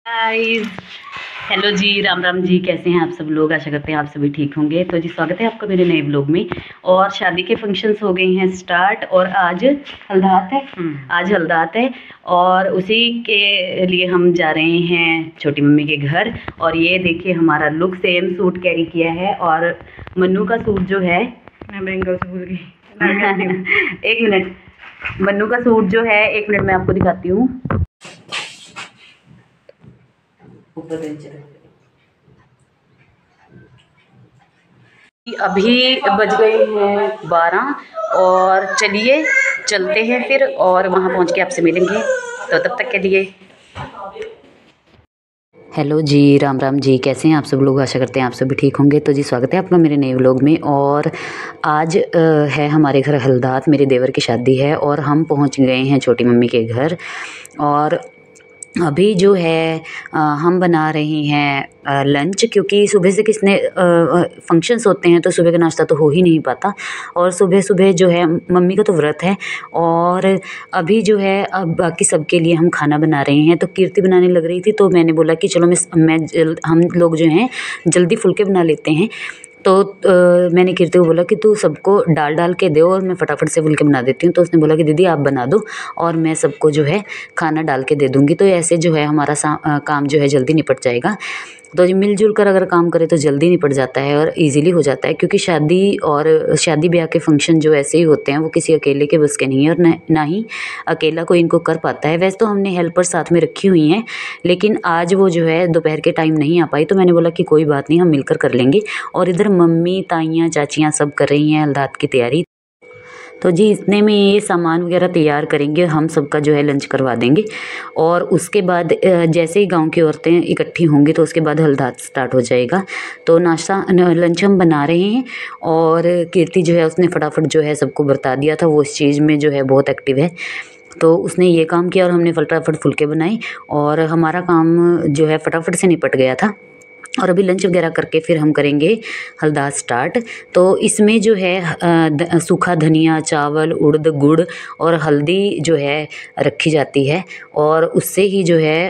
Guys, hello जी, राम राम जी। कैसे हैं आप सब लोग? आशा करते हैं आप सभी ठीक होंगे। तो जी स्वागत है आपका मेरे नए व्लॉग में। और शादी के फंक्शंस हो गए हैं स्टार्ट और आज हल्दात है। आज हल्दात है और उसी के लिए हम जा रहे हैं छोटी मम्मी के घर। और ये देखिए हमारा लुक, सेम सूट कैरी किया है। और मन्नू का सूट जो है, मैं बैंगल से भूल गई एक मिनट। मन्नू का सूट जो है, एक मिनट मैं आपको दिखाती हूँ। अभी बज गए हैं 12 और चलिए चलते हैं फिर और वहाँ पहुँच के आपसे मिलेंगे। तो तब तक के लिए हेलो जी, राम राम जी। कैसे हैं आप सब लोग? आशा करते हैं आप सभी ठीक होंगे। तो जी स्वागत है आपका मेरे नए व्लॉग में। और आज है हमारे घर हल्दात, मेरे देवर की शादी है और हम पहुँच गए हैं छोटी मम्मी के घर। और अभी जो है हम बना रहे हैं लंच, क्योंकि सुबह से किसने फंक्शंस होते हैं तो सुबह का नाश्ता तो हो ही नहीं पाता। और सुबह सुबह जो है मम्मी का तो व्रत है और अभी जो है अब बाकी सबके लिए हम खाना बना रहे हैं। तो कीर्ति बनाने लग रही थी तो मैंने बोला कि चलो हम लोग जो हैं जल्दी फुल्के बना लेते हैं। तो मैंने कीर्ति को बोला कि तू सबको डाल के दे और मैं फटाफट से फुल्के बना देती हूँ। तो उसने बोला कि दीदी आप बना दो और मैं सबको जो है खाना डाल के दे दूँगी। तो ऐसे जो है हमारा काम जो है जल्दी निपट जाएगा। तो मिलजुल कर अगर काम करें तो जल्दी निपट जाता है और इजीली हो जाता है। क्योंकि शादी ब्याह के फंक्शन जो ऐसे ही होते हैं वो किसी अकेले के बस के नहीं है और ना ही अकेला कोई इनको कर पाता है। वैसे तो हमने हेल्पर साथ में रखी हुई हैं, लेकिन आज वो जो है दोपहर के टाइम नहीं आ पाई। तो मैंने बोला कि कोई बात नहीं, हम मिलकर कर लेंगे। और इधर मम्मी, ताइयाँ, चाचियाँ सब कर रही हैं हल्दात की तैयारी। तो जी इतने में ये सामान वगैरह तैयार करेंगे, हम सबका जो है लंच करवा देंगे। और उसके बाद जैसे ही गांव की औरतें इकट्ठी होंगी तो उसके बाद हल्दात स्टार्ट हो जाएगा। तो लंच हम बना रहे हैं। और कीर्ति जो है उसने फटाफट जो है सबको बता दिया था, वो इस चीज़ में जो है बहुत एक्टिव है। तो उसने ये काम किया और हमने फटाफट फुल्के बनाए और हमारा काम जो है फटाफट से निपट गया था। और अभी लंच वगैरह करके फिर हम करेंगे हल्दात स्टार्ट। तो इसमें जो है सूखा धनिया, चावल, उड़द, गुड़ और हल्दी जो है रखी जाती है और उससे ही जो है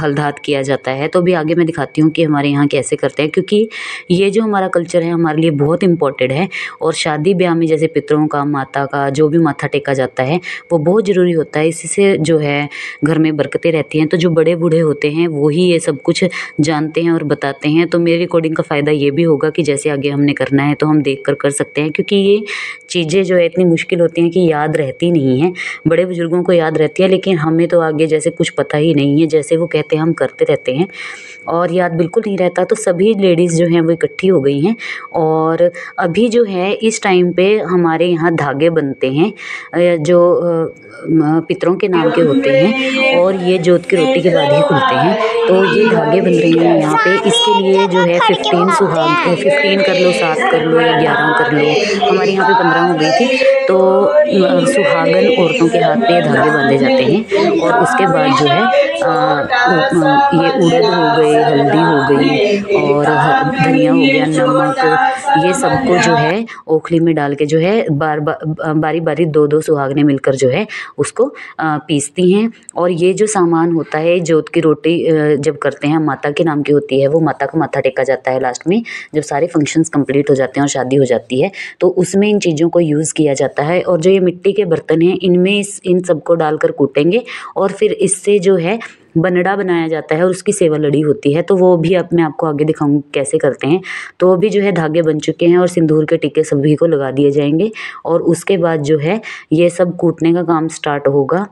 हल्दात किया जाता है। तो अभी आगे मैं दिखाती हूँ कि हमारे यहाँ कैसे करते हैं, क्योंकि ये जो हमारा कल्चर है हमारे लिए बहुत इम्पोर्टेंट है। और शादी ब्याह में जैसे पितरों का, माता का जो भी माथा टेका जाता है वो बहुत ज़रूरी होता है। इससे जो है घर में बरकतें रहती हैं। तो जो बड़े बूढ़े होते हैं वो ही ये सब कुछ जानते हैं और बताते हैं। तो मेरे रिकॉर्डिंग का फ़ायदा ये भी होगा कि जैसे आगे हमने करना है तो हम देख कर सकते हैं, क्योंकि ये चीज़ें जो है इतनी मुश्किल होती हैं कि याद रहती नहीं हैं। बड़े बुजुर्गों को याद रहती है, लेकिन हमें तो आगे जैसे कुछ पता ही नहीं है, जैसे वो कहते हैं हम करते रहते हैं और याद बिल्कुल नहीं रहता। तो सभी लेडीज़ जो हैं वो इकट्ठी हो गई हैं। और अभी जो है इस टाइम पे हमारे यहाँ धागे बनते हैं जो पितरों के नाम के होते हैं और ये जोत की रोटी के बाद ही खुलते हैं। तो ये धागे बन रहे हैं यहाँ पे। इसके लिए जो है 15 कर लो, 7 कर लो या 11 कर लो। हमारे यहाँ पे 15 हो गई थी। तो सुहागन औरतों के हाथ पे ये धागे बांधे जाते हैं। और उसके बाद जो है ये उड़द हो गए, हल्दी हो गई और धनिया हो गया, नमक, ये सबको जो है ओखली में डाल के जो है बारी बारी 2-2 सुहागनें मिलकर जो है उसको पीसती हैं। और ये जो सामान होता है, जोत की रोटी जब करते हैं माता के नाम की होती है, वो माता का माथा टेका जाता है लास्ट में जब सारे फंक्शंस कंप्लीट हो जाते हैं और शादी हो जाती है। तो उसमें इन चीज़ों को यूज़ किया जाता है। और जो ये मिट्टी के बर्तन हैं इनमें इन सबको डालकर कूटेंगे और फिर इससे जो है बनड़ा बनाया जाता है और उसकी सेवा लड़ी होती है। तो वो भी अब मैं आपको आगे दिखाऊंगी कैसे करते हैं। तो अभी जो है धागे बन चुके हैं और सिंदूर के टीके सभी को लगा दिए जाएंगे। और उसके बाद जो है ये सब कूटने का काम स्टार्ट होगा।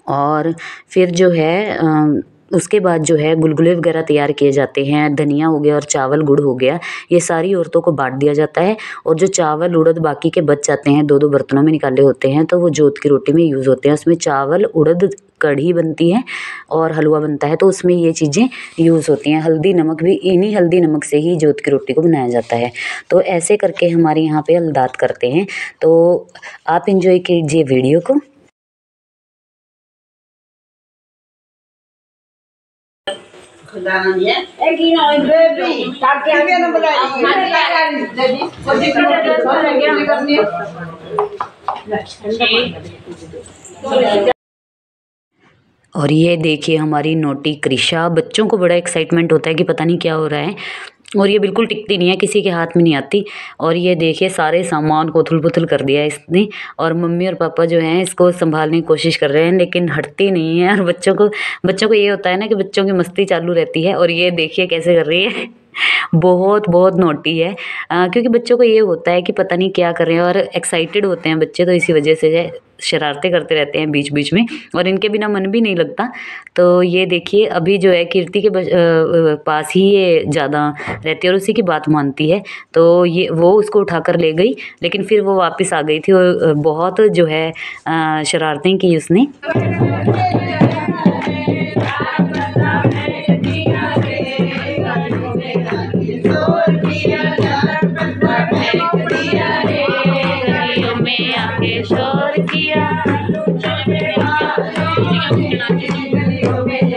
और फिर जो है उसके बाद जो है गुलगुले वगैरह तैयार किए जाते हैं। धनिया हो गया और चावल, गुड़ हो गया, ये सारी औरतों को बांट दिया जाता है। और जो चावल, उड़द बाकी के बच जाते हैं 2-2 बर्तनों में निकाले होते हैं, तो वो जोत की रोटी में यूज़ होते हैं। उसमें चावल, उड़द, कढ़ी बनती है और हलवा बनता है। तो उसमें ये चीज़ें यूज़ होती हैं। हल्दी नमक भी इन्हीं हल्दी नमक से ही जोत की रोटी को बनाया जाता है। तो ऐसे करके हमारे यहाँ पे हल्दात करते हैं। तो आप इंजॉय कीजिए वीडियो को। और ये देखिए हमारी नोटी कृषा, बच्चों को बड़ा एक्साइटमेंट होता है कि पता नहीं क्या हो रहा है, और ये बिल्कुल टिकती नहीं है, किसी के हाथ में नहीं आती। और ये देखिए सारे सामान को उथल-पुथल कर दिया है इसने, और मम्मी और पापा जो हैं इसको संभालने की कोशिश कर रहे हैं, लेकिन हटती नहीं है। और बच्चों को ये होता है ना कि बच्चों की मस्ती चालू रहती है। और ये देखिए कैसे कर रही है बहुत बहुत नॉटी है। क्योंकि बच्चों को ये होता है कि पता नहीं क्या कर रहे हैं, और एक्साइटेड होते हैं बच्चे, तो इसी वजह से शरारतें करते रहते हैं बीच बीच में, और इनके बिना मन भी नहीं लगता। तो ये देखिए अभी जो है कीर्ति के पास ही ये ज़्यादा रहती है और उसी की बात मानती है। तो ये वो उसको उठाकर ले गई, लेकिन फिर वो वापस आ गई थी, और बहुत जो है शरारतें की उसने।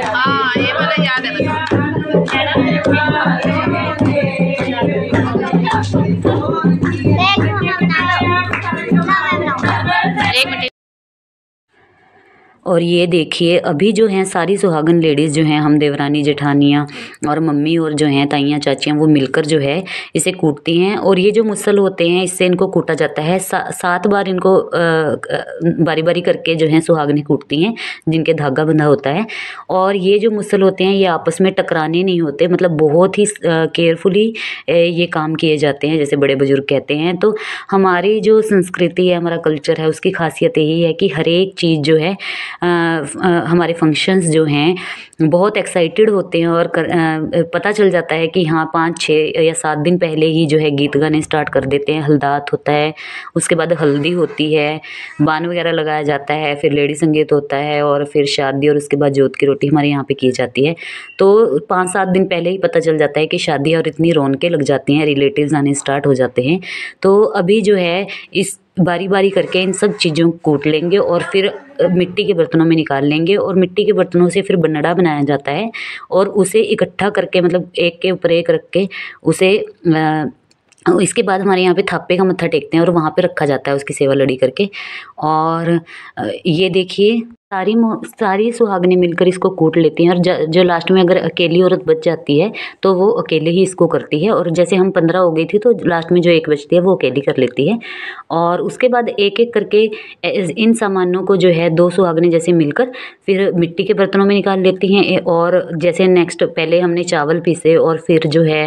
हाँ ये वाला याद है एक मिनट। और ये देखिए अभी जो हैं सारी सुहागन लेडीज़ जो हैं, हम देवरानी जेठानियाँ और मम्मी और जो हैं ताइयाँ चाचियाँ, वो मिलकर जो है इसे कूटती हैं। और ये जो मुसल होते हैं इससे इनको कूटा जाता है। 7 बार इनको बारी बारी करके जो है सुहागनें कूटती हैं, जिनके धागा बंधा होता है। और ये जो मुसल होते हैं ये आपस में टकराने नहीं होते, मतलब बहुत ही केयरफुली ये काम किए जाते हैं, जैसे बड़े बुजुर्ग कहते हैं। तो हमारी जो संस्कृति है, हमारा कल्चर है, उसकी खासियत यही है कि हर एक चीज़ जो है हमारे फंक्शंस जो हैं बहुत एक्साइटेड होते हैं, और पता चल जाता है कि हाँ 5, 6 या 7 दिन पहले ही जो है गीत गाने स्टार्ट कर देते हैं। हल्दात होता है, उसके बाद हल्दी होती है, बान वगैरह लगाया जाता है, फिर लेडी संगीत होता है, और फिर शादी, और उसके बाद जोत की रोटी हमारे यहाँ पे की जाती है। तो 5-7 दिन पहले ही पता चल जाता है कि शादी, और इतनी रौनकें लग जाती हैं, रिलेटिव्स आने स्टार्ट हो जाते हैं। तो अभी जो है इस बारी बारी करके इन सब चीज़ों को कूट लेंगे, और फिर मिट्टी के बर्तनों में निकाल लेंगे, और मिट्टी के बर्तनों से फिर बनड़ा बनाया जाता है, और उसे इकट्ठा करके, मतलब एक के ऊपर एक रख के उसे इसके बाद हमारे यहाँ पे थापे का मत्था टेकते हैं, और वहाँ पे रखा जाता है उसकी सेवा लड़ी करके। और ये देखिए सारी सुहागनें मिलकर इसको कूट लेती हैं, और जो लास्ट में अगर अकेली औरत बच जाती है तो वो अकेले ही इसको करती है। और जैसे हम 15 हो गई थी तो लास्ट में जो एक बचती है वो अकेली कर लेती है। और उसके बाद एक एक करके इन सामानों को जो है 2 सुहागनें जैसे मिलकर फिर मिट्टी के बर्तनों में निकाल लेती हैं। और जैसे नेक्स्ट पहले हमने चावल पीसे, और फिर जो है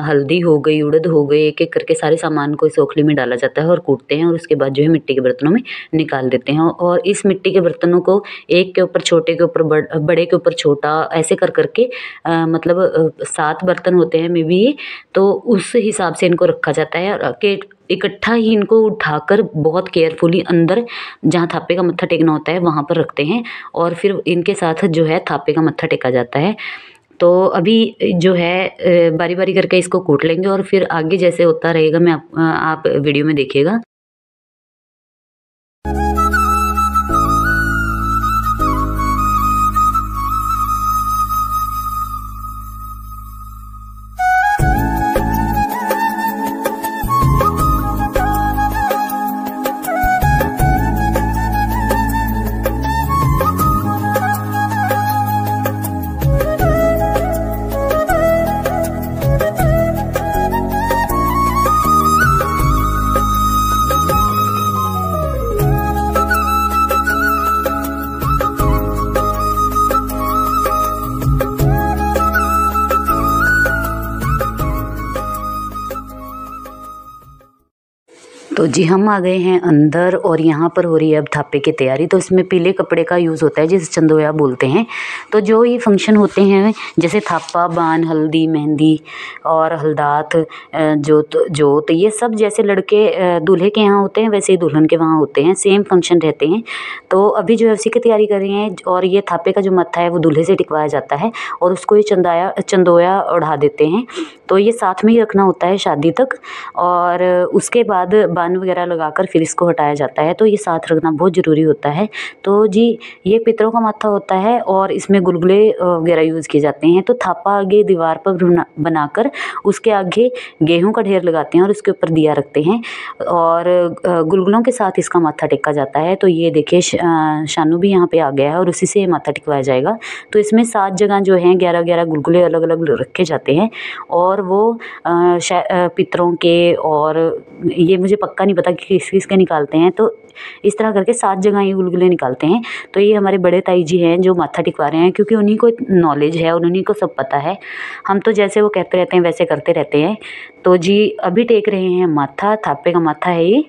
हल्दी हो गई, उड़द हो गई, एक एक करके सारे सामान को इस ओखली में डाला जाता है और कूटते हैं, और उसके बाद जो है मिट्टी के बर्तनों में निकाल देते हैं। और इस मिट्टी के बर्तनों को एक के ऊपर छोटे के ऊपर बड़े के ऊपर छोटा ऐसे कर करके मतलब 7 बर्तन होते हैं मे बी, तो उस हिसाब से इनको रखा जाता है। और इकट्ठा ही इनको उठाकर बहुत केयरफुली अंदर जहाँ थापे का मत्था टेकना होता है वहाँ पर रखते हैं, और फिर इनके साथ जो है थापे का मत्था टेका जाता है। तो अभी जो है बारी बारी करके इसको कूट लेंगे, और फिर आगे जैसे होता रहेगा मैं आप वीडियो में देखिएगा। तो जी हम आ गए हैं अंदर, और यहाँ पर हो रही है अब थापे की तैयारी। तो इसमें पीले कपड़े का यूज़ होता है जिसे चंदोया बोलते हैं। तो जो ये फंक्शन होते हैं जैसे थापा, बान, हल्दी, मेहंदी और हल्दात, जोत, ये सब जैसे लड़के दूल्हे के यहाँ होते हैं वैसे ही दुल्हन के वहाँ होते हैं, सेम फंक्शन रहते हैं। तो अभी जो है उसी की तैयारी कर रही हैं, और ये थापे का जो मत्था है वो दूल्हे से टिकवाया जाता है, और उसको ये चंदोया ओढ़ा देते हैं। तो ये साथ में ही रखना होता है शादी तक। और उसके बाद बान अन्न वगैरह लगाकर फिर इसको हटाया जाता है। तो ये साथ रखना बहुत ज़रूरी होता है। तो जी ये पितरों का माथा होता है और इसमें गुलगुले वगैरह यूज़ किए जाते हैं। तो थापा आगे दीवार पर बनाकर उसके आगे गेहूं का ढेर लगाते हैं और उसके ऊपर दिया रखते हैं और गुलगुलों के साथ इसका माथा टेका जाता है। तो ये देखिए शानू भी यहाँ पे आ गया है और उसी से माथा टिकवाया जाएगा। तो इसमें 7 जगह जो हैं 11-11 गुलगुले अलग अलग रखे जाते हैं और वो पितरों के, और ये मुझे पक्का नहीं पता कि किस किस के निकालते हैं। तो इस तरह करके 7 जगह ये गुलगुले निकालते हैं। तो ये हमारे बड़े ताई जी हैं जो माथा टिकवा रहे हैं, क्योंकि उन्हीं को नॉलेज है और उन्हीं को सब पता है। हम तो जैसे वो कहते रहते हैं वैसे करते रहते हैं। तो जी अभी टेक रहे हैं माथा, थापे का माथा है ये।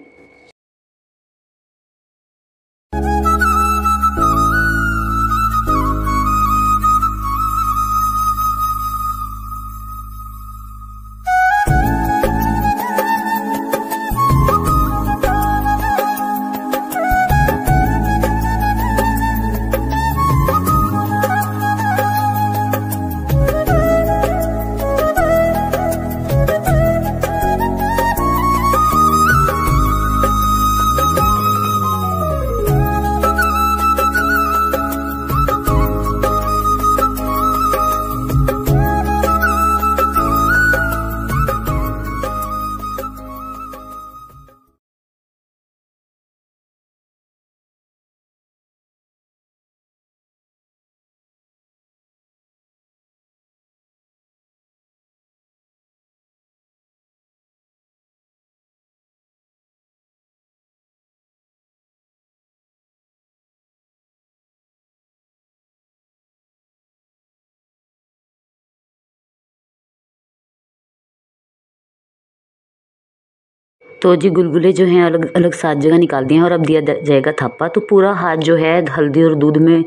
तो जी गुलगुले जो हैं अलग अलग 7 जगह निकाल दिए हैं और अब दिया जाएगा थापा। तो पूरा हाथ जो है हल्दी और दूध में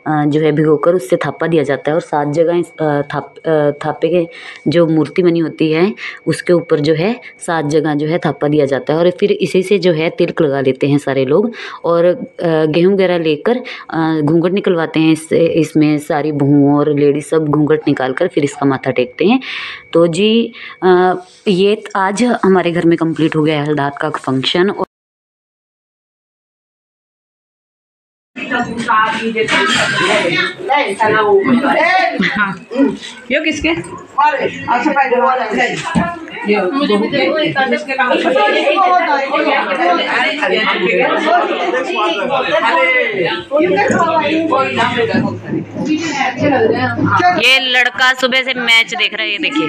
जो है भिगोकर उससे थापा दिया जाता है और 7 जगह थापे के जो मूर्ति बनी होती है उसके ऊपर जो है 7 जगह जो है थापा दिया जाता है और फिर इसी से जो है तिलक लगा लेते हैं सारे लोग और गेहूँ वगैरह लेकर घूंघट निकलवाते हैं। इसमें सारी बहू और लेडीज सब घूंघट निकाल कर फिर इसका माथा टेकते हैं। तो जी ये आज हमारे घर में कंप्लीट हो गया है हलदात का फंक्शन। यो किसके? ये लड़का सुबह से मैच देख रहा है, ये देखिए।